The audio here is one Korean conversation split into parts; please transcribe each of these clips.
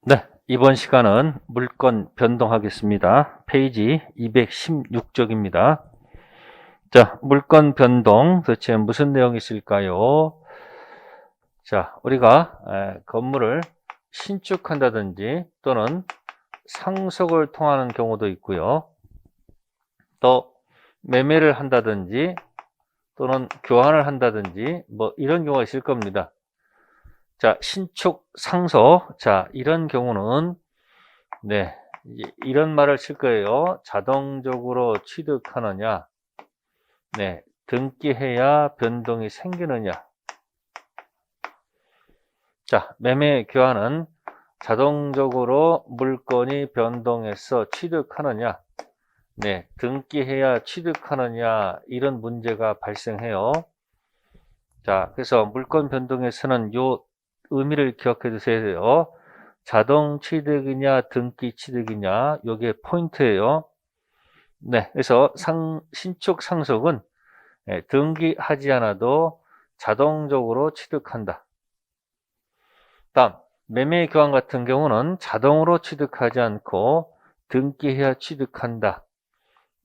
네, 이번 시간은 물건 변동하겠습니다. 페이지 216쪽입니다. 자, 물건 변동 도대체 무슨 내용이 있을까요? 자, 우리가 건물을 신축한다든지 또는 상속을 통하는 경우도 있고요. 또 매매를 한다든지 또는 교환을 한다든지 뭐 이런 경우가 있을 겁니다. 자, 신축, 상속. 자, 이런 경우는 네, 이런 말을 칠 거예요. 자동적으로 취득하느냐, 네, 등기해야 변동이 생기느냐. 자, 매매 교환은 자동적으로 물건이 변동해서 취득하느냐, 네, 등기해야 취득하느냐, 이런 문제가 발생해요. 자, 그래서 물건 변동에서는 요 의미를 기억해 두셔야 돼요. 자동 취득이냐, 등기 취득이냐, 요게 포인트예요. 네, 그래서 신축 상속은 등기하지 않아도 자동적으로 취득한다. 다음, 매매 교환 같은 경우는 자동으로 취득하지 않고 등기해야 취득한다.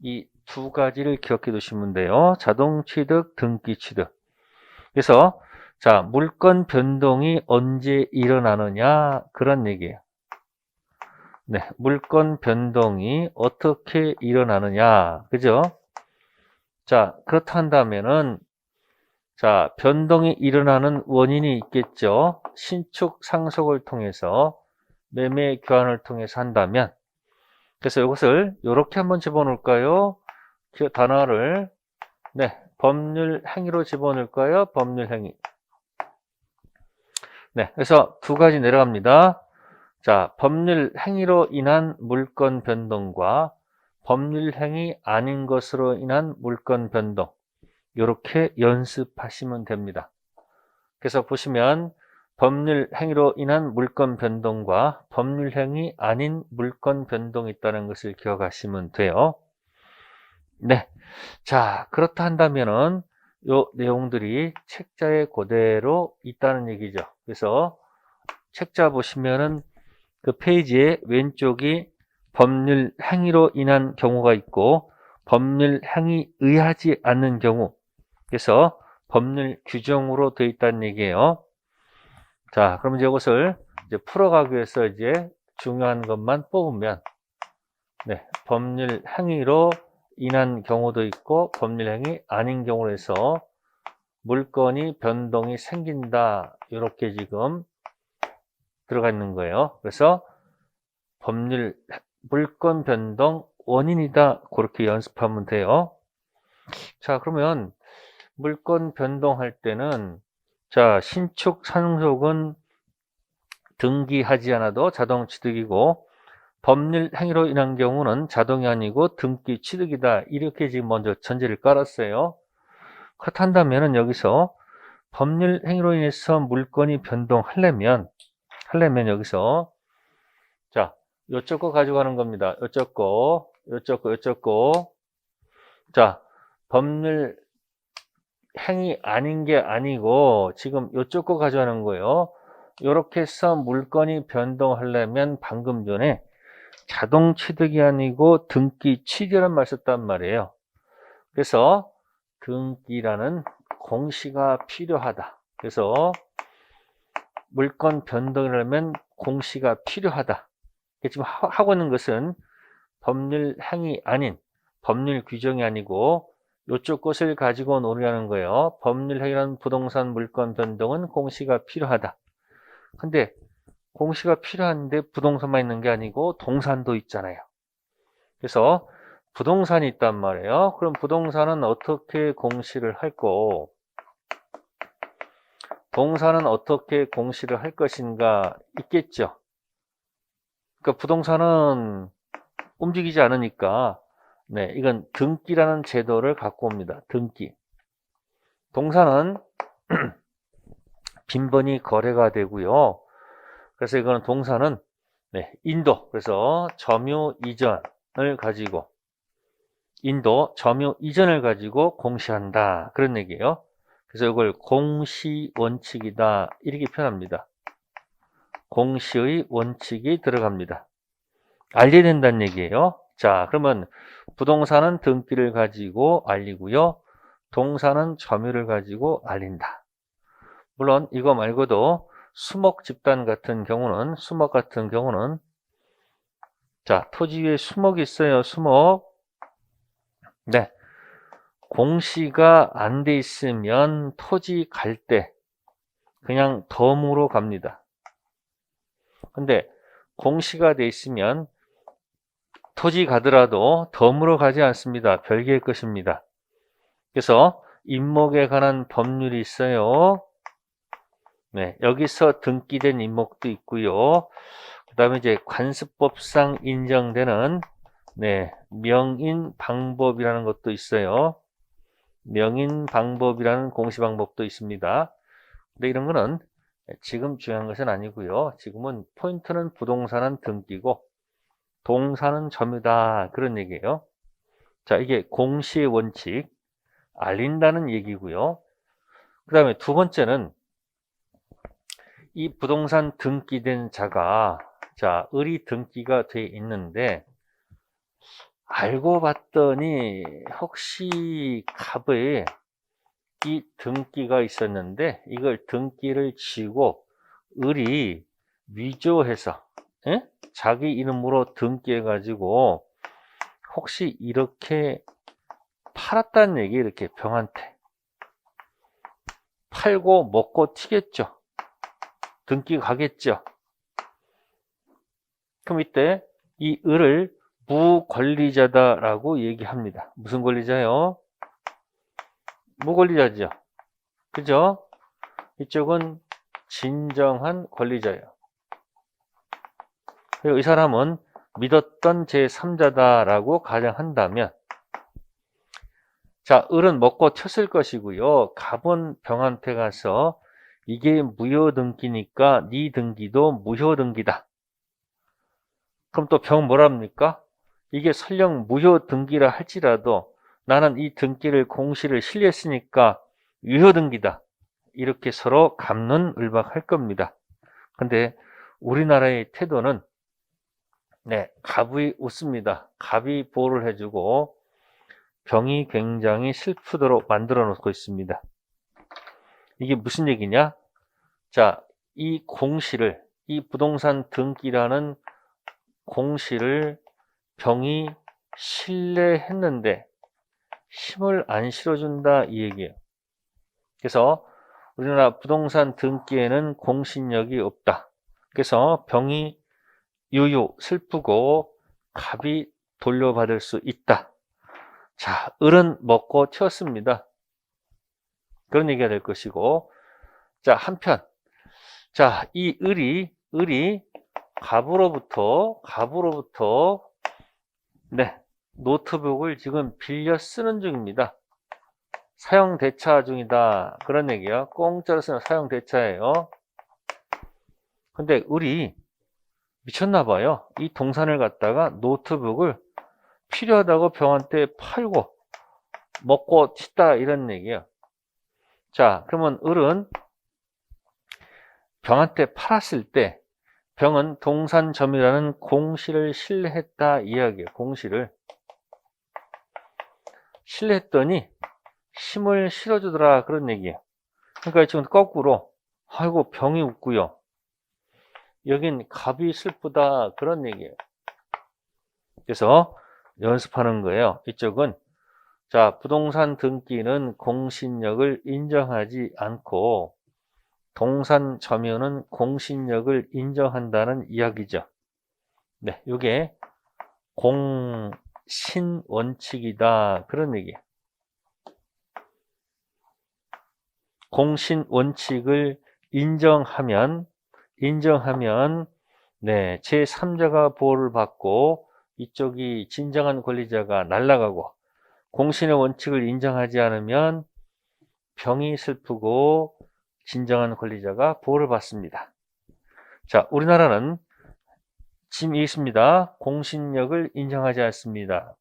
이 두 가지를 기억해 두시면 돼요. 자동 취득, 등기 취득. 그래서 자, 물건 변동이 언제 일어나느냐, 그런 얘기예요. 네, 물건 변동이 어떻게 일어나느냐, 그죠? 자, 그렇다 한다면은, 자, 변동이 일어나는 원인이 있겠죠. 신축 상속을 통해서, 매매 교환을 통해서 한다면, 그래서 이것을 이렇게 한번 집어넣을까요? 그 단어를, 네, 법률 행위로 집어넣을까요? 법률 행위. 네, 그래서 두 가지 내려갑니다. 자, 법률 행위로 인한 물건 변동과 법률 행위 아닌 것으로 인한 물건 변동. 이렇게 연습하시면 됩니다. 그래서 보시면 법률 행위로 인한 물건 변동과 법률 행위 아닌 물건 변동이 있다는 것을 기억하시면 돼요. 네. 자, 그렇다 한다면은 요 내용들이 책자에 그대로 있다는 얘기죠. 그래서 책자 보시면은 그 페이지의 왼쪽이 법률 행위로 인한 경우가 있고 법률 행위 의하지 않는 경우, 그래서 법률 규정으로 되어 있다는 얘기예요. 자, 그럼 이제 이것을 이제 풀어가기 위해서 이제 중요한 것만 뽑으면, 네, 법률 행위로 인한 경우도 있고 법률 행위 아닌 경우로 해서 물건이 변동이 생긴다, 이렇게 지금 들어가 있는 거예요. 그래서 법률 물건 변동 원인이다, 그렇게 연습하면 돼요. 자, 그러면 물건 변동할 때는, 자, 신축 상속은 등기하지 않아도 자동 취득이고 법률 행위로 인한 경우는 자동이 아니고 등기 취득이다, 이렇게 지금 먼저 전제를 깔았어요. 그렇다면 여기서 법률 행위로 인해서 물건이 변동하려면 여기서 자, 요쪽 거 가져가는 겁니다. 요쪽 거, 요쪽 거. 자, 법률 행위 아닌 게 아니고 지금 요쪽 거 가져가는 거예요. 이렇게 해서 물건이 변동하려면 방금 전에 자동 취득이 아니고 등기 취득이라는 말 썼단 말이에요. 그래서 등기라는 공시가 필요하다. 그래서 물건 변동을 하면 공시가 필요하다. 지금 하고 있는 것은 법률 행위 아닌, 법률 규정이 아니고 이쪽 것을 가지고 논의하는 거예요. 법률 행위라는 부동산 물건 변동은 공시가 필요하다. 근데 공시가 필요한데 부동산만 있는 게 아니고 동산도 있잖아요. 그래서 부동산이 있단 말이에요. 그럼 부동산은 어떻게 공시를 할 거, 동산은 어떻게 공시를 할 것인가 있겠죠. 그러니까 부동산은 움직이지 않으니까, 네, 이건 등기라는 제도를 갖고 옵니다. 등기. 동산은 빈번히 거래가 되고요. 그래서 이거는 동산은, 네, 인도, 그래서 점유 이전을 가지고, 인도 점유 이전을 가지고 공시한다, 그런 얘기예요. 그래서 이걸 공시 원칙이다, 이렇게 표현합니다. 공시의 원칙이 들어갑니다. 알려야 된다는 얘기예요. 자, 그러면 부동산은 등기를 가지고 알리고요. 동사는 점유를 가지고 알린다. 물론 이거 말고도 수목 집단 같은 경우는, 수목 같은 경우는, 자, 토지 위에 수목이 있어요. 수목. 네. 공시가 안 돼 있으면 토지 갈 때 그냥 덤으로 갑니다. 근데 공시가 돼 있으면 토지 가더라도 덤으로 가지 않습니다. 별개의 것입니다. 그래서 임목에 관한 법률이 있어요. 네, 여기서 등기된 임목도 있고요. 그 다음에 이제 관습법상 인정되는 명인 방법이라는 것도 있어요. 명인 방법이라는 공시 방법도 있습니다. 근데 이런 거는 지금 중요한 것은 아니고요. 지금은 포인트는 부동산은 등기고 동사는 점유다, 그런 얘기예요. 자, 이게 공시의 원칙, 알린다는 얘기고요. 그 다음에 두 번째는 이 부동산 등기된 자가, 자, 을이 등기가 돼 있는데 알고 봤더니 혹시 갑에 이 등기가 있었는데 이걸 등기를 지고 을이 위조해서 자기 이름으로 등기해 가지고 혹시 이렇게 팔았다는 얘기, 이렇게 병한테 팔고 먹고 튀겠죠. 등기 가겠죠. 그럼 이때 이 을을 무권리자다라고 얘기합니다. 무슨 권리자요? 무권리자죠. 그죠? 이쪽은 진정한 권리자예요. 그리고 이 사람은 믿었던 제3자다라고 가정한다면, 자, 을은 먹고 튀었을 것이고요. 갑은 병한테 가서 이게 무효등기니까 네 등기도 무효등기다. 그럼 또 병 뭐랍니까? 이게 설령 무효등기라 할지라도 나는 이 등기를 공시를 실리했으니까 유효등기다. 이렇게 서로 갑론을박할 겁니다. 근데 우리나라의 태도는 갑이 웃습니다. 갑이 보호를 해주고 병이 굉장히 슬프도록 만들어 놓고 있습니다. 이게 무슨 얘기냐? 자, 이 공시를, 이 부동산 등기라는 공시를 병이 신뢰했는데 힘을 안 실어준다, 이 얘기예요. 그래서 우리나라 부동산 등기에는 공신력이 없다. 그래서 병이 유유 슬프고 갑이 돌려받을 수 있다. 자, 을은 먹고 튀었습니다. 그런 얘기가 될 것이고, 자, 한편, 자, 이 을이 갑으로부터 노트북을 지금 빌려 쓰는 중입니다. 사용 대차 중이다, 그런 얘기야. 공짜로 쓰는 사용 대차예요. 근데 을이 미쳤나 봐요. 이 동산을 갖다가 노트북을 필요하다고 병한테 팔고 먹고 튀다, 이런 얘기예요. 자, 그러면 을은 병한테 팔았을 때 병은 동산점이라는 공시를 신뢰했다, 이야기예요. 공시를 신뢰했더니 힘을 실어주더라, 그런 얘기예요. 그러니까 지금 거꾸로 아이고 병이 웃고요, 여긴 갑이 슬프다, 그런 얘기예요. 그래서 연습하는 거예요. 이쪽은, 자, 부동산 등기는 공신력을 인정하지 않고 동산 점유는 공신력을 인정한다는 이야기죠. 네, 이게 공신원칙이다, 그런 얘기예요. 공신원칙을 인정하면 제3자가 보호를 받고 이쪽이 진정한 권리자가 날아가고, 공신의 원칙을 인정하지 않으면 병이 슬프고 진정한 권리자가 보호를 받습니다. 자, 우리나라는 지금 있습니다. 공신력을 인정하지 않습니다.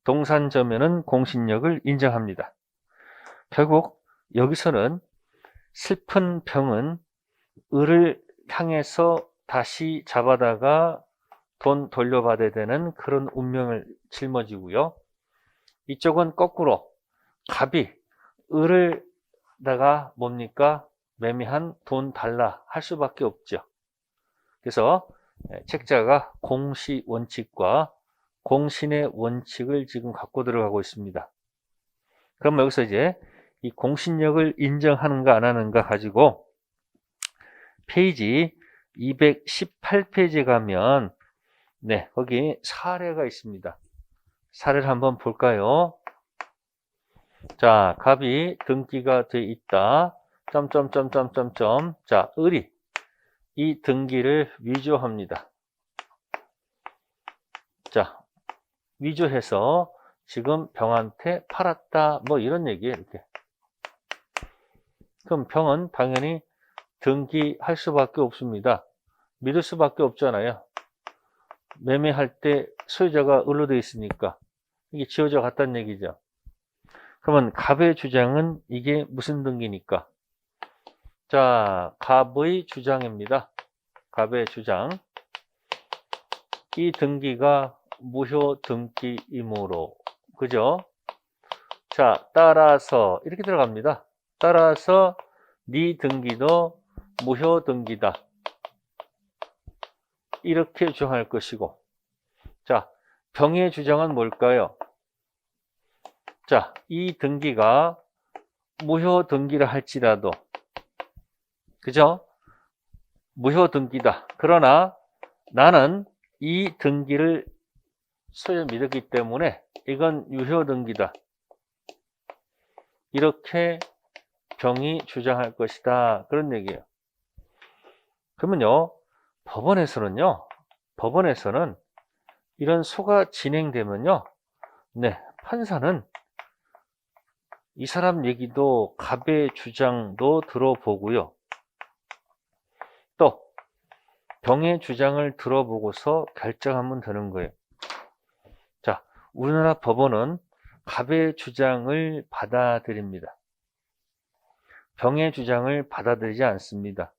동산점유는 공신력을 인정합니다. 결국 여기서는 슬픈 병은 을을 향해서 다시 잡아다가 돈 돌려받아야 되는 그런 운명을 짊어지고요. 이쪽은 거꾸로 갑이 을을 다가 뭡니까? 매매한 돈 달라 할 수밖에 없죠. 그래서 책자가 공시 원칙과 공신의 원칙을 지금 갖고 들어가고 있습니다. 그럼 여기서 이제 이 공신력을 인정하는가 안 하는가 가지고 페이지 218페이지에 가면 네, 거기 사례가 있습니다. 사례를 한번 볼까요? 자, 갑이 등기가 돼 있다. 점점점점점점. 자, 을이 이 등기를 위조합니다. 자, 위조해서 지금 병한테 팔았다. 뭐 이런 얘기예요, 이렇게. 그럼 병은 당연히 등기할 수밖에 없습니다. 믿을 수밖에 없잖아요. 매매할 때 소유자가 을로 되어 있으니까 이게 지어져 갔다는 얘기죠. 그러면 갑의 주장은 이게 무슨 등기니까? 자, 갑의 주장입니다. 갑의 주장. 이 등기가 무효 등기이므로, 그죠? 자, 따라서 이렇게 들어갑니다. 따라서 네 등기도 무효 등기다. 이렇게 주장할 것이고, 자, 병의 주장은 뭘까요? 자, 이 등기가 무효 등기를 할지라도, 그죠? 무효 등기다. 그러나 나는 이 등기를 소유 믿었기 때문에 이건 유효 등기다. 이렇게 병이 주장할 것이다. 그런 얘기예요. 그러면요, 법원에서는 이런 소가 진행되면요, 네, 판사는 이 사람 얘기도 갑의 주장도 들어보고요. 또 병의 주장을 들어보고서 결정하면 되는 거예요. 자, 우리나라 법원은 갑의 주장을 받아들입니다. 병의 주장을 받아들이지 않습니다.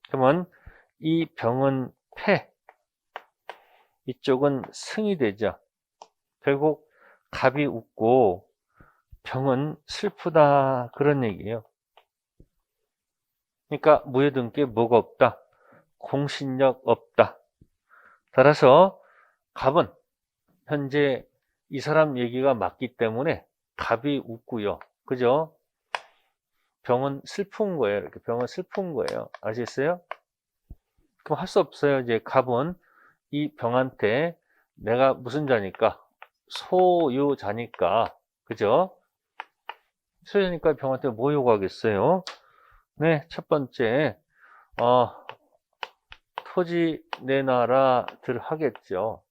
그러면 이 병은 패, 이쪽은 승이 되죠. 결국 갑이 웃고 병은 슬프다, 그런 얘기예요. 그러니까 무효등기에 뭐가 없다? 공신력 없다. 따라서 갑은 현재 이 사람 얘기가 맞기 때문에 갑이 웃고요. 그죠? 병은 슬픈 거예요. 이렇게 병은 슬픈 거예요. 아시겠어요? 그럼 할 수 없어요. 이제 갑은 이 병한테 내가 무슨 자니까? 소유자니까. 그죠? 소유자니까 병한테 뭐 요구하겠어요? 네, 첫 번째, 토지 내놔라들 하겠죠.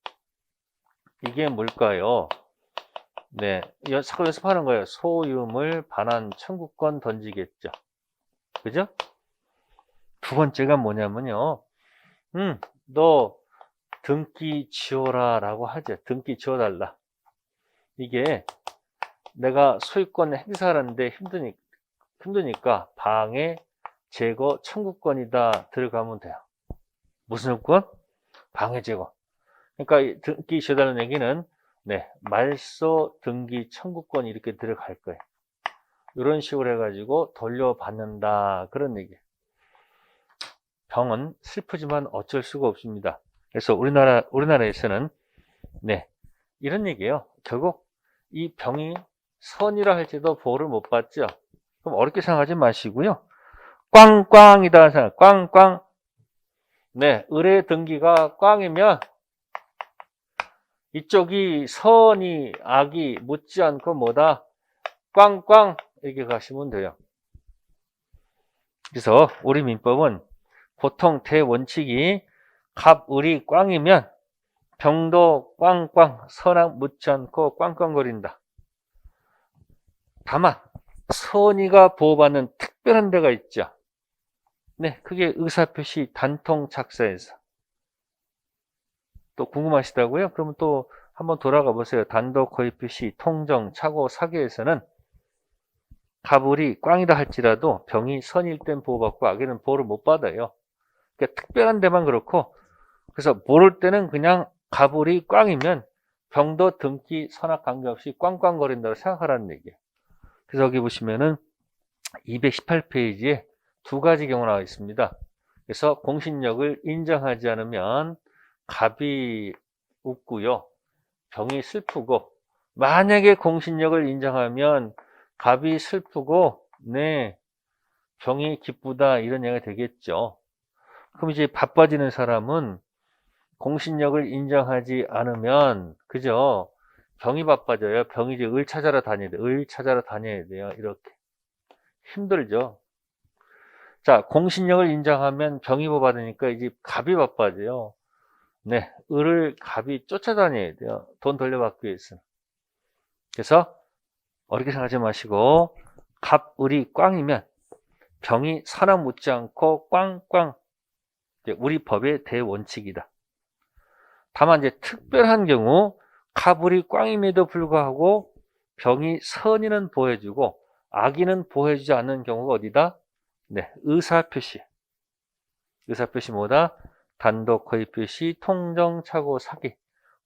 이게 뭘까요? 네, 자꾸 연습하는 거예요. 소유물 반환 청구권 던지겠죠. 그죠? 두 번째가 뭐냐면요. 너 등기 지어라 라고 하죠. 등기 지어달라. 이게 내가 소유권 행사하는데 힘드니까 방해 제거 청구권이다 들어가면 돼요. 무슨 요건? 방해 제거. 그러니까 이 등기 지어달라는 얘기는 네, 말소 등기 청구권 이렇게 들어갈 거예요. 이런 식으로 해가지고 돌려받는다, 그런 얘기예요. 병은 슬프지만 어쩔 수가 없습니다. 그래서 우리나라에서는 네, 이런 얘기예요. 결국 이 병이 선이라 할지도 보호를 못 받죠. 그럼 어렵게 생각하지 마시고요. 꽝꽝이다 생각. 꽝꽝. 네, 의뢰 등기가 꽝이면 이쪽이 선이 악이 묻지 않고 뭐다? 꽝꽝 이렇게 가시면 돼요. 그래서 우리 민법은 보통 대원칙이 갑, 을이 꽝이면 병도 꽝꽝, 선악 묻지 않고 꽝꽝거린다. 다만 선의가 보호받는 특별한 데가 있죠. 네, 그게 의사표시 단통 착서에서. 또 궁금하시다고요? 그러면 또 한번 돌아가 보세요. 단독 허위 표시, 통정, 착오, 사기에서는 갑을이 꽝이다 할지라도 병이 선일 땐 보호받고 악에는 보호를 못 받아요. 그러니까 특별한 데만 그렇고, 그래서 모를 때는 그냥 가불이 꽝이면 병도 등기 선악 관계없이 꽝꽝거린다고 생각하라는 얘기예요. 그래서 여기 보시면은 218페이지에 두 가지 경우 나와 있습니다. 그래서 공신력을 인정하지 않으면 갑이 웃고요, 병이 슬프고, 만약에 공신력을 인정하면 갑이 슬프고, 네, 병이 기쁘다, 이런 얘기가 되겠죠. 그럼 이제 바빠지는 사람은 공신력을 인정하지 않으면, 그죠? 병이 바빠져요. 병이 이제 을 찾아러 다녀야 돼요. 을 찾아러 다녀야 돼요. 이렇게. 힘들죠. 자, 공신력을 인정하면 병이 받으니까 이제 갑이 바빠져요. 네, 을을 갑이 쫓아다녀야 돼요. 돈 돌려받기 위해서. 그래서 어렵게 생각하지 마시고, 갑, 을이 꽝이면 병이 사나 묻지 않고 꽝꽝, 우리 법의 대원칙이다. 다만 이제 특별한 경우 갑, 을이 꽝임에도 불구하고 병이 선의는 보여주고 악의는 보여주지 않는 경우가 어디다? 네, 의사표시. 의사표시 뭐다? 단독 허위표시, 통정, 착오, 사기.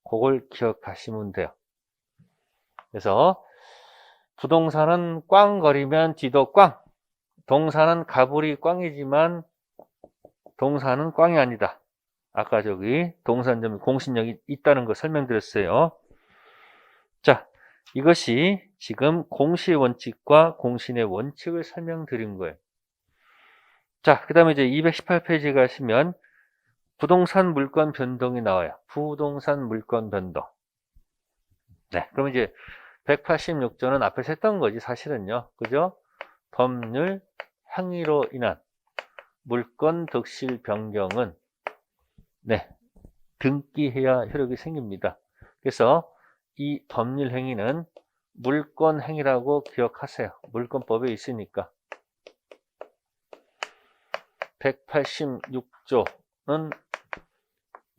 그걸 기억하시면 돼요. 그래서 부동산은 꽝거리면 뒤도 꽝. 동사는 가불이 꽝이지만 동사는 꽝이 아니다. 아까 저기 동사점 공신력이 있다는 거 설명드렸어요. 자, 이것이 지금 공시의 원칙과 공신의 원칙을 설명드린 거예요. 자, 그 다음에 이제 218페이지 가시면 부동산 물건 변동이 나와요. 부동산 물건 변동. 네, 그럼 이제 186조는 앞에서 했던 거지, 사실은요. 그죠? 법률 행위로 인한 물건 득실 변경은 네, 등기해야 효력이 생깁니다. 그래서 이 법률 행위는 물권 행위라고 기억하세요. 물권법에 있으니까. 186조는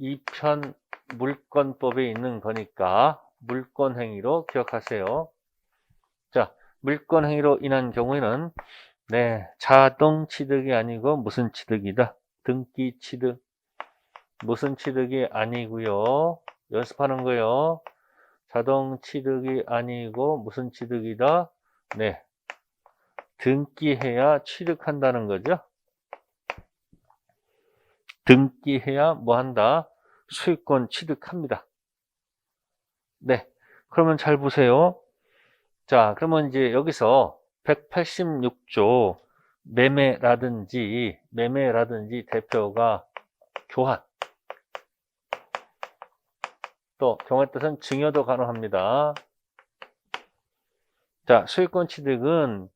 2편 물권법에 있는 거니까 물권 행위로 기억하세요. 자, 물권 행위로 인한 경우에는 네, 자동 취득이 아니고 무슨 취득이다? 등기 취득. 무슨 취득이 아니고요. 연습하는 거요. 자동 취득이 아니고 무슨 취득이다? 네, 등기해야 취득한다는 거죠. 등기해야 뭐 한다? 소유권 취득합니다. 네, 그러면 잘 보세요. 자, 그러면 이제 여기서 186조 매매라든지 대표가 교환, 또 경우에 따라서는 증여도 가능합니다. 자, 소유권 취득은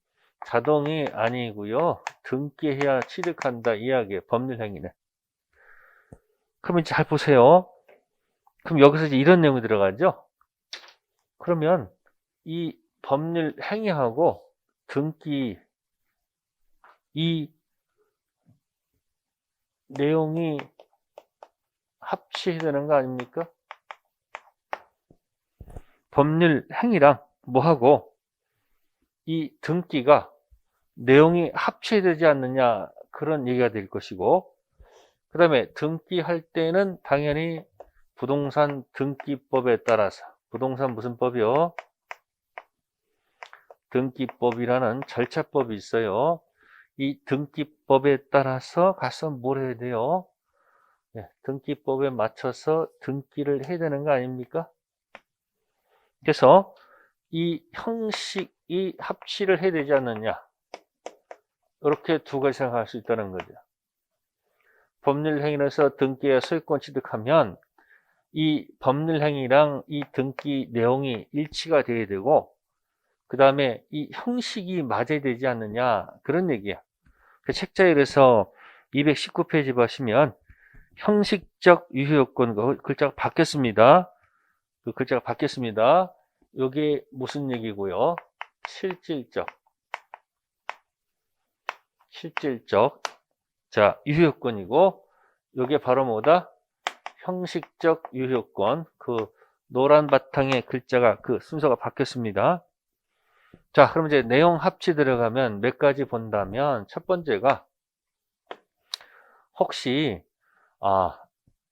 자동이 아니고요, 등기해야 취득한다 이야기예요. 법률 행위는. 그러면 이제 잘 보세요. 그럼 여기서 이제 이런 내용이 들어가죠. 그러면 이 법률 행위하고 등기, 이 내용이 합치해야 되는 거 아닙니까? 법률 행위랑 뭐하고 이 등기가 내용이 합쳐야 되지 않느냐, 그런 얘기가 될 것이고, 그 다음에 등기할 때는 당연히 부동산 등기법에 따라서, 부동산 무슨 법이요? 등기법이라는 절차법이 있어요. 이 등기법에 따라서 가서 뭘 해야 돼요? 네, 등기법에 맞춰서 등기를 해야 되는 거 아닙니까? 그래서 이 형식이 합치를 해야 되지 않느냐, 이렇게 두 가지 생각할 수 있다는 거죠. 법률 행위에서 등기에 소유권 취득하면 이 법률 행위랑 이 등기 내용이 일치가 돼야 되고, 그 다음에 이 형식이 맞아야 되지 않느냐, 그런 얘기야. 그 책자에 그래서 219페이지 보시면 형식적 유효요건, 그 글자가 바뀌었습니다. 그 글자가 바뀌었습니다. 이게 무슨 얘기고요? 실질적. 자, 유효요건이고, 이게 바로 뭐다? 형식적 유효요건. 그 노란 바탕의 글자가, 그 순서가 바뀌었습니다. 자, 그럼 이제 내용 합치 들어가면 몇 가지 본다면, 첫 번째가 혹시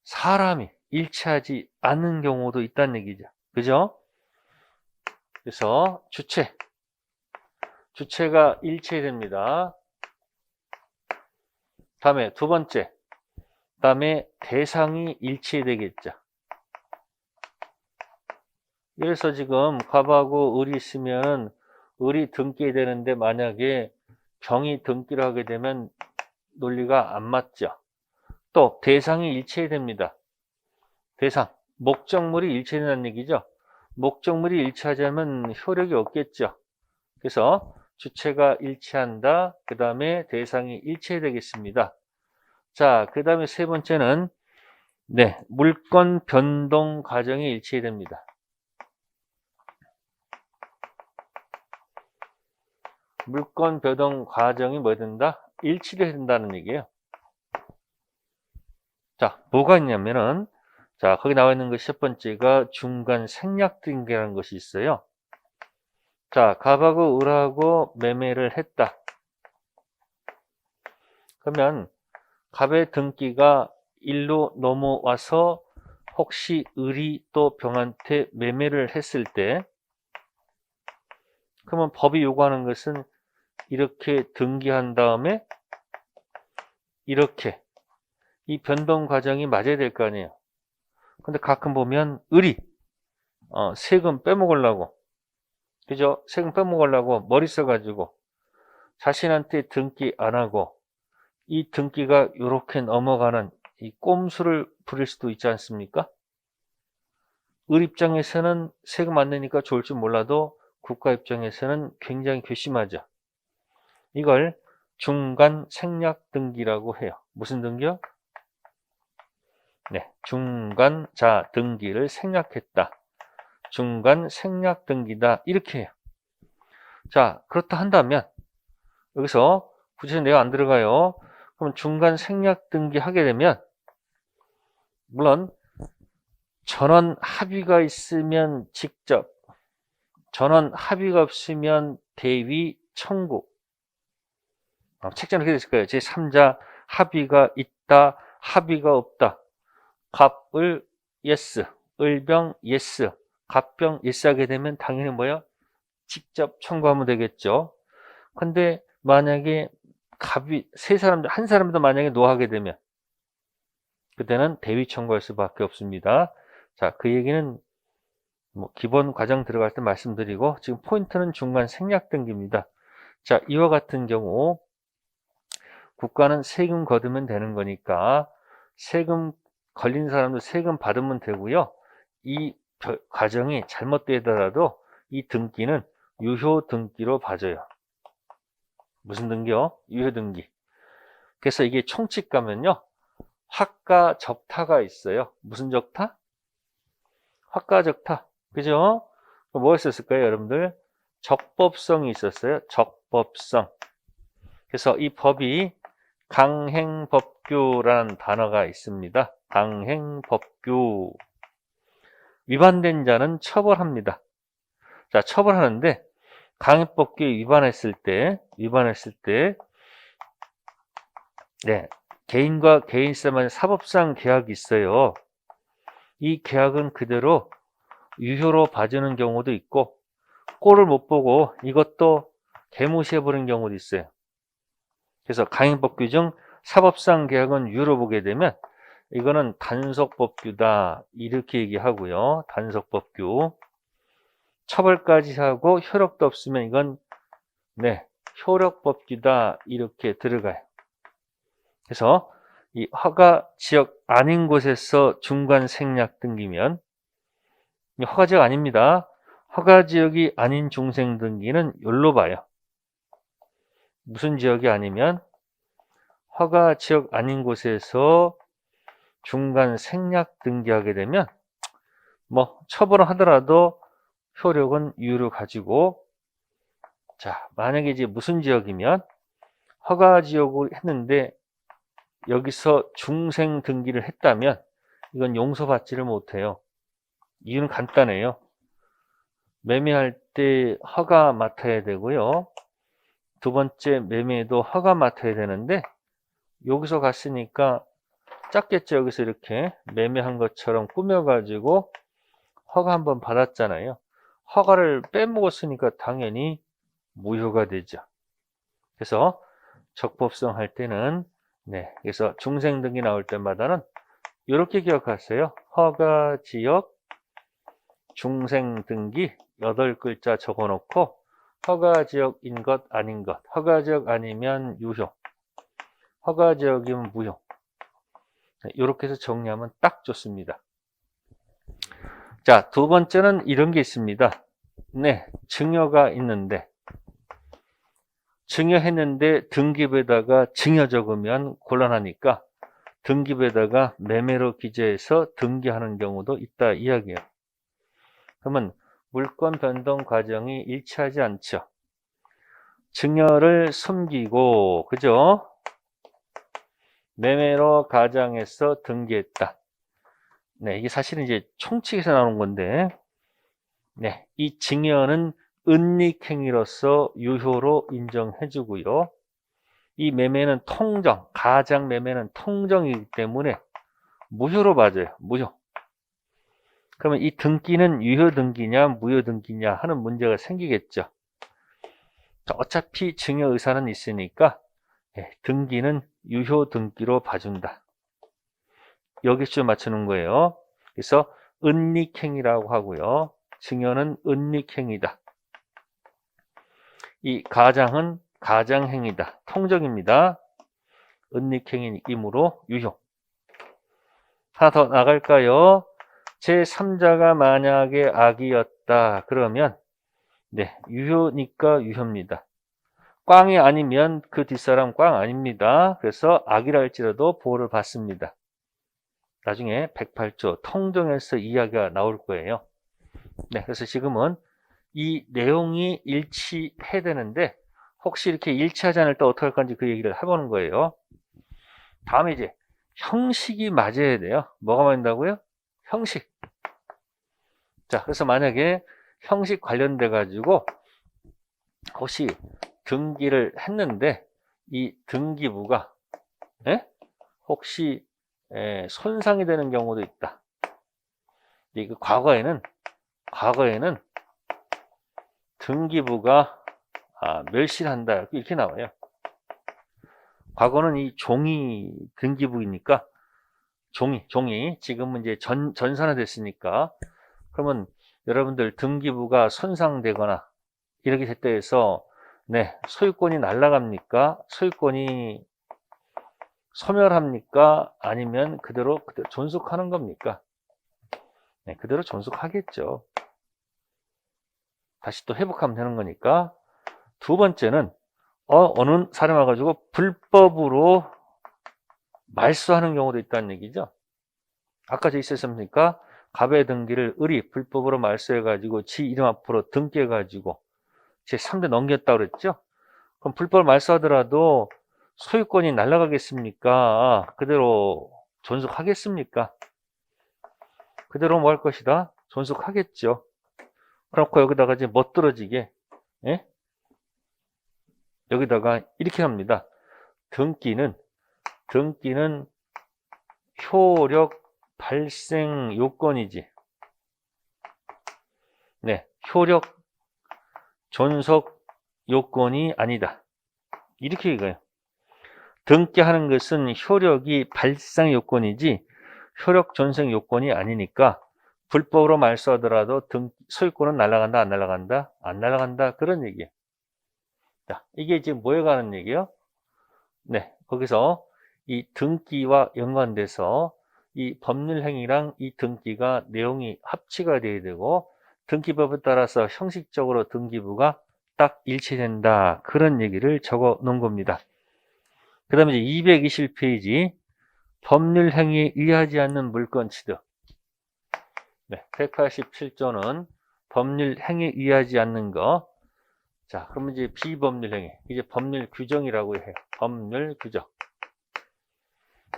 사람이 일치하지 않는 경우도 있다는 얘기죠. 그죠? 그래서 주체가 일치됩니다. 다음에 두 번째, 다음에 대상이 일치되겠죠. 그래서 지금 갑하고 을이 있으면 을이 등기 되는데 만약에 병이 등기를 하게 되면 논리가 안 맞죠. 또 대상이 일치됩니다. 대상, 목적물이 일치된다는 얘기죠. 목적물이 일치하자면 효력이 없겠죠. 그래서 주체가 일치한다. 그 다음에 대상이 일치되겠습니다. 자, 그 다음에 세 번째는 물건 변동 과정이 일치됩니다. 물건 변동 과정이 뭐 된다? 일치를 된다는 얘기예요. 자, 뭐가 있냐면은, 자, 거기 나와 있는 것 첫 번째가 중간 생략 등기라는 것이 있어요. 자, 갑하고 을하고 매매를 했다. 그러면 갑의 등기가 일로 넘어와서 혹시 을이 또 병한테 매매를 했을 때, 그러면 법이 요구하는 것은 이렇게 등기한 다음에 이렇게 이 변동 과정이 맞아야 될 거 아니에요. 근데 가끔 보면 을이 세금 빼먹으려고, 그죠? 세금 빼먹으려고 머리 써가지고 자신한테 등기 안 하고 이 등기가 이렇게 넘어가는 이 꼼수를 부릴 수도 있지 않습니까? 을 입장에서는 세금 안 내니까 좋을 줄 몰라도 국가 입장에서는 굉장히 괘씸하죠. 이걸 중간 생략 등기라고 해요. 무슨 등기요? 중간 등기를 생략했다. 중간 생략 등기다. 이렇게 해요. 자, 그렇다 한다면 여기서 구체적으로 내가 안 들어가요. 그럼 중간 생략 등기 하게 되면 물론 전원 합의가 있으면 직접, 전원 합의가 없으면 대위 청구. 책자는 이렇게 됐을 거예요. 제3자 합의가 있다, 합의가 없다. 갑을 예스, 을병 예스, 갑병 예스 하게 되면 당연히 뭐야? 직접 청구하면 되겠죠. 근데 만약에 갑이 한 사람도 만약에 노하게 되면 그때는 대위 청구할 수밖에 없습니다. 자, 그 얘기는 기본 과정 들어갈 때 말씀드리고 지금 포인트는 중간 생략 등기입니다. 자, 이와 같은 경우 국가는 세금 거두면 되는 거니까 세금 걸린 사람도 세금 받으면 되고요. 이 과정이 잘못되더라도 이 등기는 유효 등기로 봐줘요. 무슨 등기요? 유효 등기. 그래서 이게 총칙 가면요. 확가 적타가 있어요. 무슨 적타? 확가 적타. 그죠? 뭐 있었을까요, 여러분들? 적법성이 있었어요. 적법성. 그래서 이 법이 강행법규라는 단어가 있습니다. 강행법규. 위반된 자는 처벌합니다. 자, 처벌하는데 강행법규에 위반했을 때 개인과 개인 사이에 사법상 계약이 있어요. 이 계약은 그대로 유효로 봐주는 경우도 있고 꼴을 못 보고 이것도 개무시해버리는 경우도 있어요. 그래서 강행법규 중 사법상 계약은 유효로 보게 되면 이거는 단속법규다 이렇게 얘기하고요. 단속법규. 처벌까지 하고 효력도 없으면 이건 효력법규다 이렇게 들어가요. 그래서 이 허가 지역 아닌 곳에서 중간 생략 등기면 허가 지역 아닙니다. 허가 지역이 아닌 중생 등기는 여기로 봐요. 무슨 지역이 아니면 허가 지역 아닌 곳에서 중간 생략 등기하게 되면 처벌을 하더라도 효력은 유효를 가지고 자, 만약에 이제 무슨 지역이면 허가 지역을 했는데 여기서 중생 등기를 했다면 이건 용서받지를 못해요. 이유는 간단해요. 매매할 때 허가 맡아야 되고요. 두 번째 매매도 허가 맡아야 되는데 여기서 갔으니까 작겠죠. 여기서 이렇게 매매한 것처럼 꾸며가지고 허가 한번 받았잖아요. 허가를 빼먹었으니까 당연히 무효가 되죠. 그래서 적법성 할 때는 그래서 중생등기 나올 때마다는 이렇게 기억하세요. 허가지역 중생등기 8글자 적어놓고 허가지역인 것 아닌 것, 허가지역 아니면 유효, 허가지역이면 무효. 이렇게 해서 정리하면 딱 좋습니다. 자, 두 번째는 이런 게 있습니다. 증여가 있는데 증여했는데 등기부에다가 증여 적으면 곤란하니까 등기부에다가 매매로 기재해서 등기하는 경우도 있다 이야기예요. 그러면 물권 변동 과정이 일치하지 않죠. 증여를 숨기고 그죠? 매매로 가장해서 등기했다. 이게 사실은 이제 총칙에서 나오는 건데 이 증여는 은닉행위로서 유효로 인정해주고요. 이 매매는 통정, 가장 매매는 통정이기 때문에 무효로 맞아요. 무효. 그러면 이 등기는 유효 등기냐 무효 등기냐 하는 문제가 생기겠죠. 어차피 증여 의사는 있으니까 등기는 유효 등기로 봐준다. 여기서 맞추는 거예요. 그래서 은닉행위라고 하고요. 증여는 은닉행위다. 이 가장은 가장행위다. 통정입니다. 은닉행위이므로 유효. 하나 더 나갈까요? 제3자가 만약에 악이었다. 그러면 유효니까 유효입니다. 꽝이 아니면 그 뒷사람 꽝 아닙니다. 그래서 악이라 할지라도 보호를 받습니다. 나중에 108조 통정에서 이야기가 나올 거예요. 그래서 지금은 이 내용이 일치해야 되는데 혹시 이렇게 일치하지 않을 때 어떻게 할 건지 그 얘기를 해보는 거예요. 다음에 이제 형식이 맞아야 돼요. 뭐가 맞는다고요? 형식. 자, 그래서 만약에 형식 관련돼 가지고 혹시 등기를 했는데 이 등기부가 혹시 손상이 되는 경우도 있다. 이거 과거에는 등기부가 멸실한다 이렇게 나와요. 과거는 이 종이 등기부이니까 종이 지금은 이제 전산화 됐으니까 그러면 여러분들 등기부가 손상되거나 이렇게 됐다 해서 소유권이 날아갑니까? 소유권이 소멸합니까? 아니면 그대로 존속하는 겁니까? 그대로 존속하겠죠. 다시 또 회복하면 되는 거니까. 두 번째는 어느 사람 와가지고 불법으로 말소하는 경우도 있다는 얘기죠. 아까 저 있었습니까? 갑의 등기를 을이 불법으로 말소해가지고 지 이름 앞으로 등기해가지고 제 3대 넘겼다고 그랬죠? 그럼 불법 말소하더라도 소유권이 날아가겠습니까? 그대로 존속하겠습니까? 그대로 뭐 할 것이다? 존속하겠죠. 그렇고 여기다가 이제 멋들어지게 여기다가 이렇게 합니다. 등기는 효력 발생 요건이지. 효력 존속 요건이 아니다. 이렇게 읽어요. 등기하는 것은 효력이 발생 요건이지 효력 존속 요건이 아니니까 불법으로 말소하더라도 소유권은 날아간다 안 날아간다? 안 날아간다 그런 얘기예요. 자, 이게 지금 뭐에 관한 얘기예요? 거기서 이 등기와 연관돼서 이 법률행위랑 이 등기가 내용이 합치가 돼야 되고 등기법에 따라서 형식적으로 등기부가 딱 일치된다 그런 얘기를 적어 놓은 겁니다. 그 다음에 이제 220페이지 법률행위에 의하지 않는 물권 취득 187조는 법률행위에 의하지 않는 거. 자, 그러면 이제 비법률행위 이제 법률 규정이라고 해요. 법률 규정.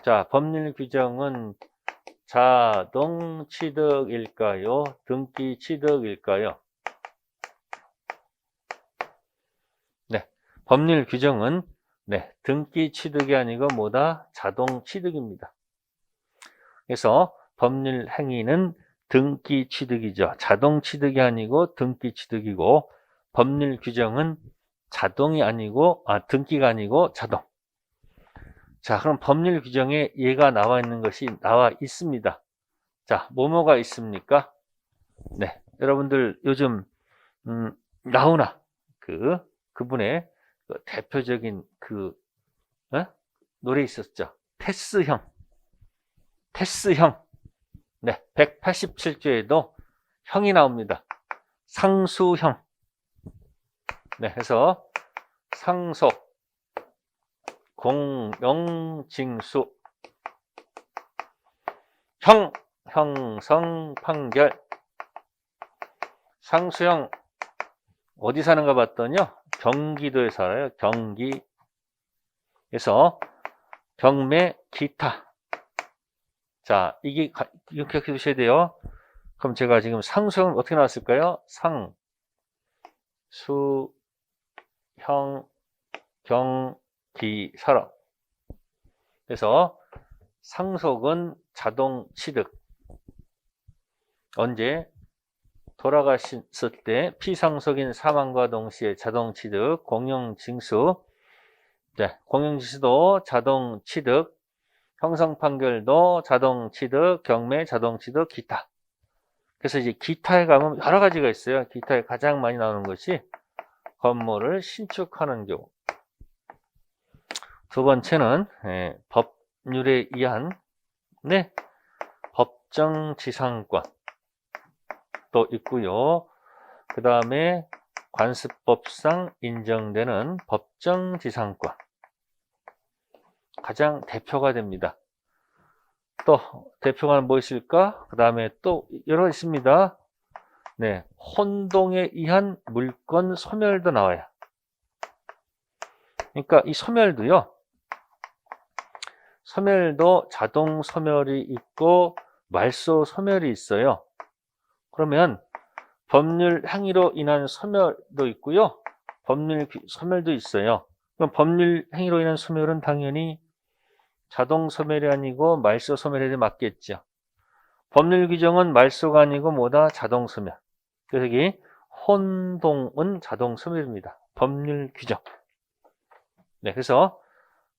자, 법률 규정은 자동 취득일까요? 등기 취득일까요? 법률 규정은 네, 등기 취득이 아니고 뭐다? 자동 취득입니다. 그래서 법률 행위는 등기 취득이죠. 자동 취득이 아니고 등기 취득이고, 법률 규정은 자동이 아니고, 등기가 아니고 자동. 자, 그럼 법률 규정에 얘가 나와 있는 것이 나와 있습니다. 자, 뭐뭐가 있습니까? 네, 여러분들 요즘 나훈아 그분의 대표적인 노래 있었죠. 테스형. 네, 187조에도 형이 나옵니다. 상수형. 네, 그래서 상속, 공명징수, 형성, 판결. 상수형 어디 사는가 봤더니요, 경기도에 살아요. 경기. 그래서 경매, 기타. 자, 이게 이렇게 두셔야 돼요. 그럼 제가 지금 상수형 어떻게 나왔을까요? 상, 수, 형, 경, 기, 사람. 그래서 상속은 자동 취득. 언제? 돌아가셨을 때 피상속인 사망과 동시에 자동 취득, 공영징수. 네, 공영징수도 자동 취득, 형성 판결도 자동 취득, 경매 자동 취득, 기타. 그래서 이제 기타에 가면 여러 가지가 있어요. 기타에 가장 많이 나오는 것이 건물을 신축하는 경우. 두 번째는 법률에 의한 법정지상권 또 있고요. 그 다음에 관습법상 인정되는 법정지상권. 가장 대표가 됩니다. 또 대표가 뭐 있을까? 그 다음에 또 여러 있습니다. 네, 혼동에 의한 물권 소멸도 나와요. 그러니까 이 소멸도 자동 소멸이 있고 말소 소멸이 있어요. 그러면 법률 행위로 인한 소멸도 있고요. 법률 소멸도 있어요. 그럼 법률 행위로 인한 소멸은 당연히 자동 소멸이 아니고 말소 소멸에 맞겠죠. 법률 규정은 말소가 아니고 뭐다? 자동 소멸. 그래서 여기 혼동은 자동 소멸입니다. 법률 규정. 네, 그래서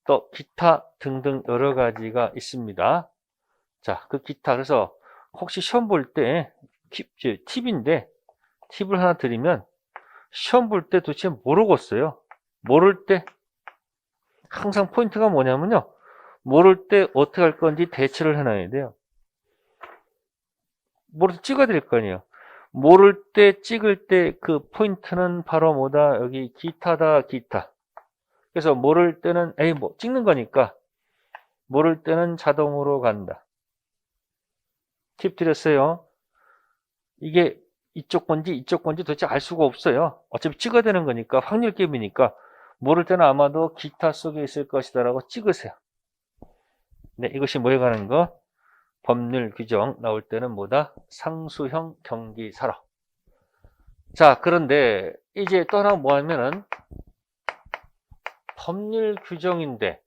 또 기타 등등 여러 가지가 있습니다. 자, 그 기타. 그래서 혹시 시험 볼 때 팁인데 팁을 하나 드리면, 시험 볼 때 도대체 모르겠어요. 모를 때 항상 포인트가 뭐냐면요, 모를 때 어떻게 할 건지 대처를 해놔야 돼요. 모를 때 찍어야 될 거 아니에요. 모를 때 찍을 때 그 포인트는 바로 뭐다? 여기 기타다, 기타. 그래서 모를 때는 찍는 거니까 모를 때는 자동으로 간다. 팁 드렸어요. 이게 이쪽 건지 도대체 알 수가 없어요. 어차피 찍어야 되는 거니까, 확률 게임이니까 모를 때는 아마도 기타 속에 있을 것이다 라고 찍으세요. 네, 이것이 뭐에 관한 거? 법률 규정 나올 때는 뭐다? 상수형 경기 사로. 자, 그런데 이제 또 하나 뭐 하면은 법률 규정인데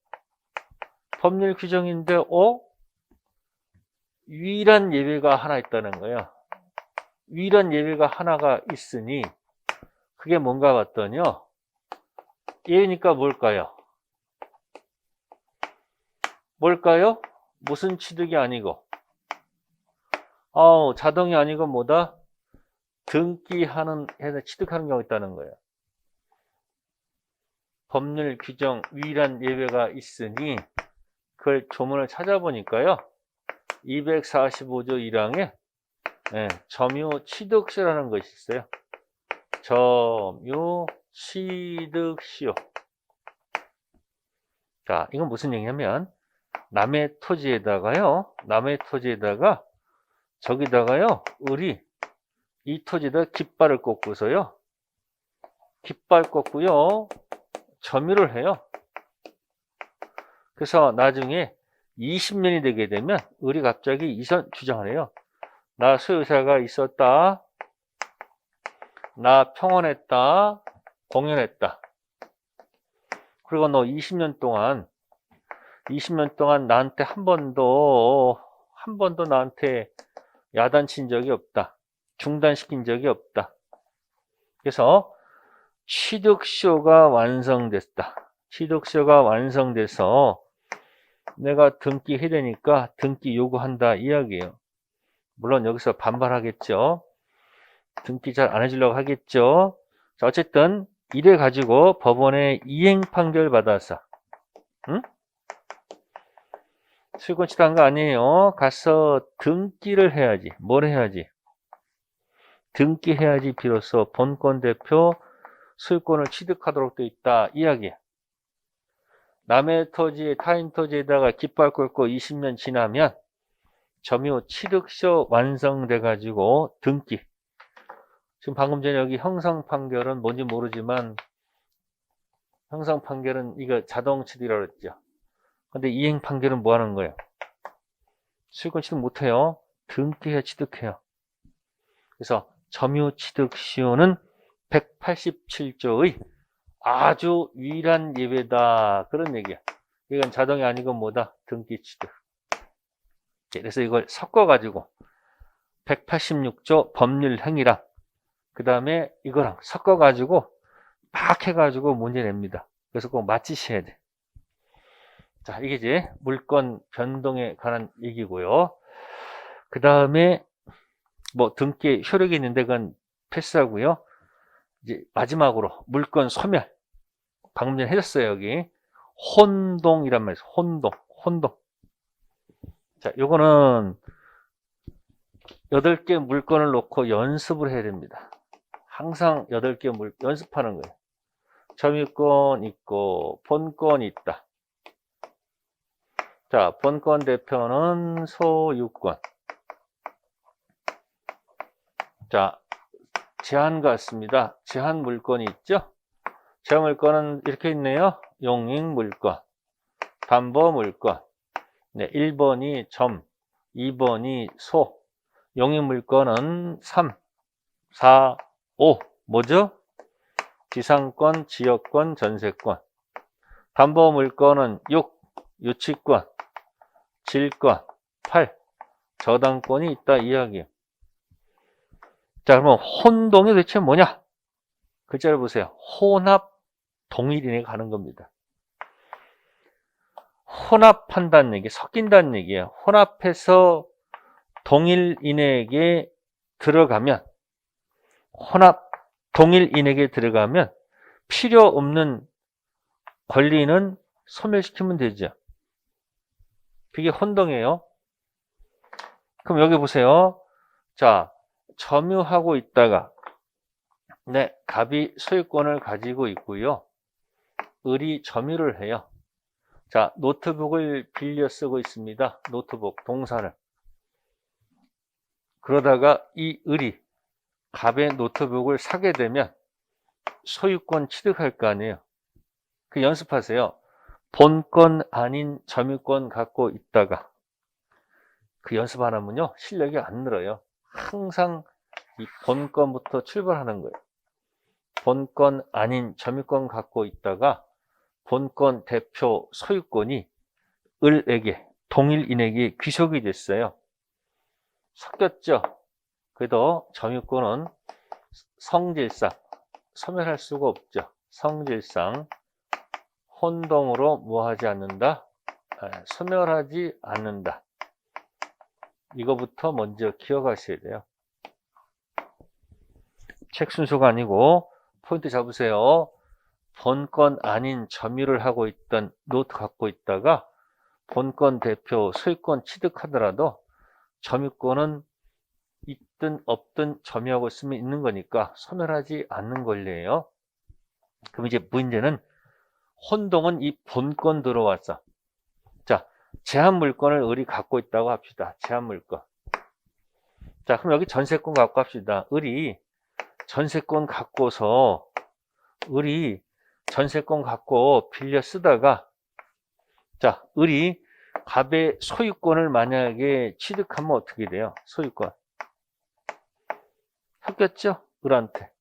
유일한 예외가 하나 있다는 거예요. 유일한 예외가 하나가 있으니 그게 뭔가 봤더니요, 예외니까 뭘까요? 무슨 취득이 아니고 자동이 아니고 뭐다? 등기하는 해서 취득하는 경우가 있다는 거예요. 법률 규정 유일한 예외가 있으니 그걸 조문을 찾아보니까요, 245조 1항에 점유 취득시라는 것이 있어요. 점유 취득시효. 자, 이건 무슨 얘기냐면, 남의 토지에다가 저기다가요, 이 토지에다 깃발을 꽂고서요, 깃발 꽂고요, 점유를 해요. 그래서 나중에 20년이 되게 되면 을이 갑자기 이선 주장을 해요. 나 소유자가 있었다, 나 평원했다, 공연했다. 그리고 너 20년 동안 나한테 한 번도 나한테 야단친 적이 없다. 중단시킨 적이 없다. 그래서 취득쇼가 완성됐다. 취득쇼가 완성돼서 내가 등기 해야 되니까 등기 요구한다 이야기예요. 물론 여기서 반발하겠죠. 등기 잘 안 해주려고 하겠죠. 자, 어쨌든 이래 가지고 법원에 이행 판결 받아서 응? 수익권 취득한 거 아니에요. 가서 등기를 해야지. 뭘 해야지? 등기해야지 비로소 본권 대표 소유권을 취득하도록 되어 있다 이야기. 남의 토지에 타인 토지에다가 깃발 꽂고 20년 지나면 점유 취득쇼 완성돼 가지고 등기. 지금 방금 전에 여기 형성 판결은 뭔지 모르지만 형성 판결은 이거 자동 취득이라고 그랬죠. 근데 이행 판결은 뭐 하는 거예요? 수익권 취득 못 해요. 등기해 취득해요. 그래서 점유 취득시효는 187조의 아주 유일한 예외다. 그런 얘기야. 이건 자동이 아니고 뭐다? 등기 취득. 그래서 이걸 섞어가지고 186조 법률 행위랑 그 다음에 이거랑 섞어가지고 막 해가지고 문제 냅니다. 그래서 꼭 맞히셔야 돼. 자, 이게 이제 물권 변동에 관한 얘기고요. 그 다음에 뭐 등기 효력이 있는데 그건 패스하고요. 이제 마지막으로 물권 소멸. 방금 전에 해줬어요, 여기. 혼동이란 말이에요. 혼동. 자, 요거는 8개 물건을 놓고 연습을 해야 됩니다. 항상 8개 연습하는 거예요. 점유권 있고 본권 있다. 자, 본권 대표는 소유권. 자, 제한 같습니다. 제한 물건이 있죠? 제한 물건은 이렇게 있네요. 용익 물건, 담보 물건. 네, 1번이 점, 2번이 소. 용익 물건은 3, 4, 5. 뭐죠? 지상권, 지역권, 전세권. 담보 물건은 6, 유치권, 질권, 8. 저당권이 있다 이야기. 자, 그러면 혼동이 도대체 뭐냐? 글자를 보세요. 혼합 동일인에 가는 겁니다. 혼합한다는 얘기, 섞인다는 얘기예요. 혼합해서 동일인에게 들어가면, 혼합 동일인에게 들어가면 필요 없는 권리는 소멸시키면 되죠. 그게 혼동이에요. 그럼 여기 보세요. 자, 점유하고 있다가 네, 갑이 소유권을 가지고 있고요. 을이 점유를 해요. 자, 노트북을 빌려 쓰고 있습니다. 노트북, 동사를. 그러다가 이 을이 갑의 노트북을 사게 되면 소유권 취득할 거 아니에요. 그 연습하세요. 본권 아닌 점유권 갖고 있다가 그 연습 안 하면요, 실력이 안 늘어요. 항상 이 본권부터 출발하는 거예요. 본권 아닌 점유권 갖고 있다가 본권 대표 소유권이 을에게, 동일인에게 귀속이 됐어요. 섞였죠? 그래도 점유권은 성질상 소멸할 수가 없죠. 성질상 혼동으로 뭐 하지 않는다? 소멸하지 않는다. 이거부터 먼저 기억하셔야 돼요. 책 순서가 아니고 포인트 잡으세요. 본권 아닌 점유를 하고 있던 노트 갖고 있다가 본권 대표 소유권 취득하더라도 점유권은 있든 없든 점유하고 있으면 있는 거니까 소멸하지 않는 권리예요. 그럼 이제 문제는 혼동은 이 본권 들어왔어. 자, 제한 물건을 을이 갖고 있다고 합시다. 제한 물건. 자, 그럼 여기 전세권 갖고 합시다. 을이 전세권 갖고서 을이 전세권 갖고 빌려 쓰다가 자, 을이 갑의 소유권을 만약에 취득하면 어떻게 돼요? 소유권. 섞였죠? 을한테.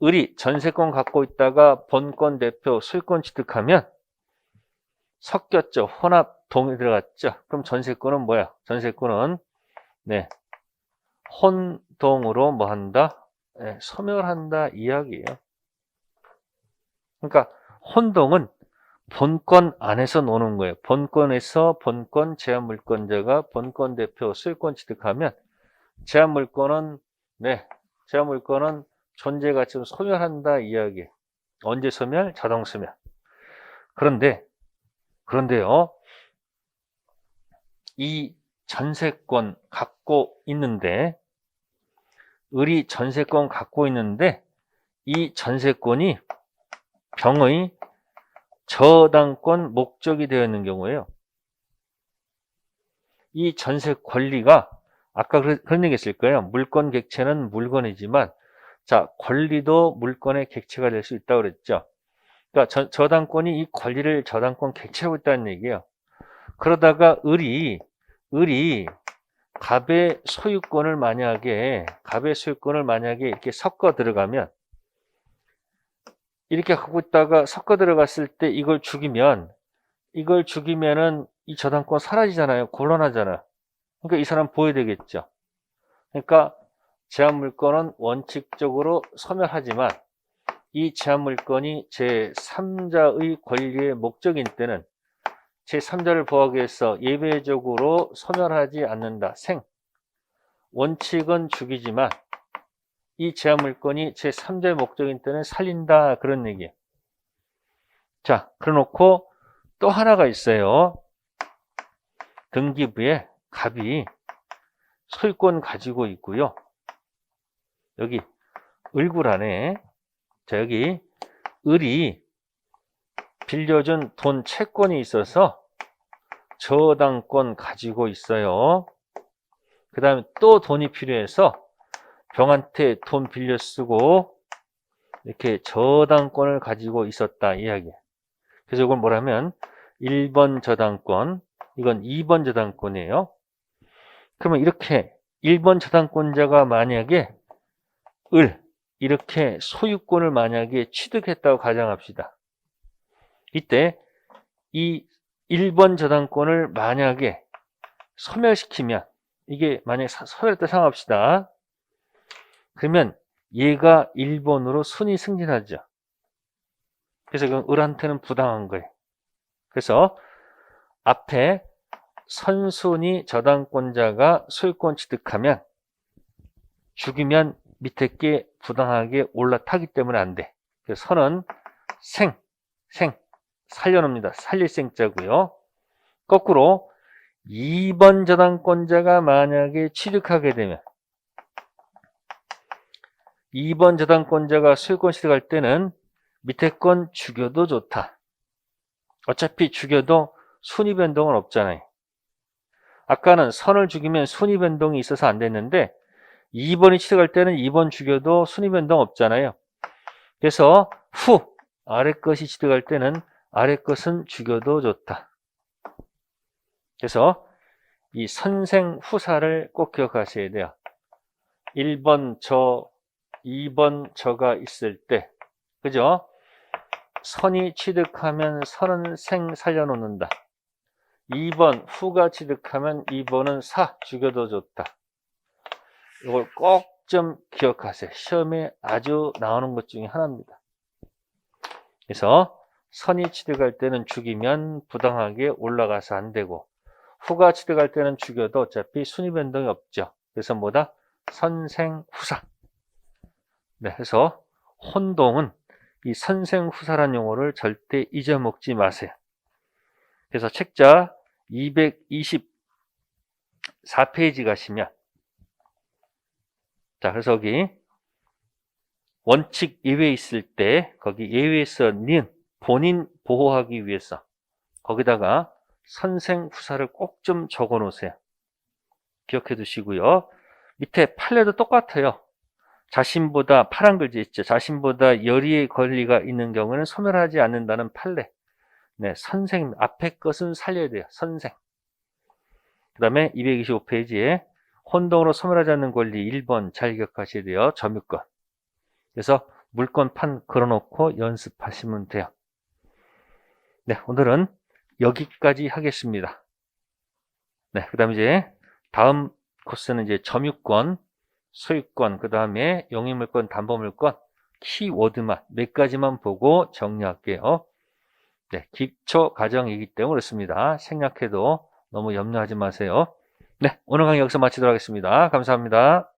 을이 전세권 갖고 있다가 본권 대표 소유권 취득하면 섞였죠. 혼합 동이 들어갔죠. 그럼 전세권은 뭐야? 전세권은 네, 혼동으로 뭐 한다? 네, 소멸한다 이야기예요. 그러니까 혼동은 본권 안에서 노는 거예요. 본권에서 본권 제한물권자가 본권 대표 소유권 취득하면 제한물권은 제한물권은 존재 가치로 소멸한다 이야기. 언제 소멸? 자동 소멸. 그런데요. 이 전세권 갖고 있는데 을이 전세권 갖고 있는데 이 전세권이 병의 저당권 목적이 되어 있는 경우에요. 이 전세 권리가 아까 그런 얘기 했을 거예요. 물권 객체는 물건이지만 자, 권리도 물권의 객체가 될 수 있다고 그랬죠. 그러니까 저당권이 이 권리를 저당권 객체로 있다는 얘기예요. 그러다가 을이 갑의 소유권을 만약에 이렇게 섞어 들어가면 이렇게 갖고 있다가 섞어 들어갔을 때 이걸 죽이면은 이 저당권 사라지잖아요. 곤란하잖아요. 그러니까 이 사람 보여야 되겠죠. 그러니까 제한물권은 원칙적으로 소멸하지만 이 제한물권이 제3자의 권리의 목적인 때는 제3자를 보호하기 위해서 예외적으로 소멸하지 않는다. 원칙은 죽이지만 이 제한물권이 제3자의 목적인 때는 살린다. 그런 얘기예요. 자, 그래놓고 또 하나가 있어요. 등기부에 갑이 소유권 가지고 있고요. 여기 을구란에 자, 여기 을이 빌려준 돈 채권이 있어서 저당권 가지고 있어요. 그 다음에 또 돈이 필요해서 병한테 돈 빌려 쓰고 이렇게 저당권을 가지고 있었다 이야기. 그래서 이걸 뭐라면 1번 저당권, 이건 2번 저당권이에요. 그러면 이렇게 1번 저당권자가 만약에 이렇게 소유권을 만약에 취득했다고 가정합시다. 이때 이 1번 저당권을 만약에 소멸시키면 이게 만약에 소멸했다 생각합시다. 그러면 얘가 1번으로 순위 승진하죠. 그래서 그건 을한테는 부당한 거예요. 그래서 앞에 선순위 저당권자가 소유권 취득하면 죽이면 밑에 게 부당하게 올라타기 때문에 안 돼. 그래서 선은 살려놓습니다. 살릴 생자고요. 거꾸로 2번 저당권자가 만약에 취득하게 되면 2번 저당권자가 소유권 취득할 때는 밑에 건 죽여도 좋다. 어차피 죽여도 순위 변동은 없잖아요. 아까는 선을 죽이면 순위 변동이 있어서 안 됐는데 2번이 취득할 때는 2번 죽여도 순위 변동 없잖아요. 그래서 아래 것이 취득할 때는 아래 것은 죽여도 좋다. 그래서 이 선생후사를 꼭 기억하셔야 돼요. 1번 저, 2번 저가 있을 때, 그죠? 선이 취득하면 선은 생 살려놓는다. 2번 후가 취득하면 2번은 사 죽여도 좋다. 이걸 꼭 좀 기억하세요. 시험에 아주 나오는 것 중에 하나입니다. 그래서 선이 취득할 때는 죽이면 부당하게 올라가서 안 되고 후가 취득할 때는 죽여도 어차피 순위 변동이 없죠. 그래서 뭐다? 선생후사. 네, 그래서 혼동은 이 선생후사라는 용어를 절대 잊어먹지 마세요. 그래서 책자 224페이지 가시면 자, 그래서 여기 원칙 예외 있을 때 거기 예외에서 는 본인 보호하기 위해서 거기다가 선생후사를 꼭 좀 적어 놓으세요. 기억해 두시고요. 밑에 판례도 똑같아요. 자신보다 파란 글씨 있죠. 자신보다 열의의 권리가 있는 경우는 소멸하지 않는다는 판례. 네, 선생 앞에 것은 살려야 돼요. 선생. 그 다음에 225페이지에 혼동으로 소멸하지 않는 권리 1번 잘 기억하셔야 돼요. 점유권. 그래서 물건판 걸어놓고 연습하시면 돼요. 네, 오늘은 여기까지 하겠습니다. 네, 그 다음에 이제 다음 코스는 이제 점유권, 소유권, 그 다음에 용의물권, 담보물권, 키워드만 몇 가지만 보고 정리할게요. 네, 기초 과정이기 때문에 그렇습니다. 생략해도 너무 염려하지 마세요. 네, 오늘 강의 여기서 마치도록 하겠습니다. 감사합니다.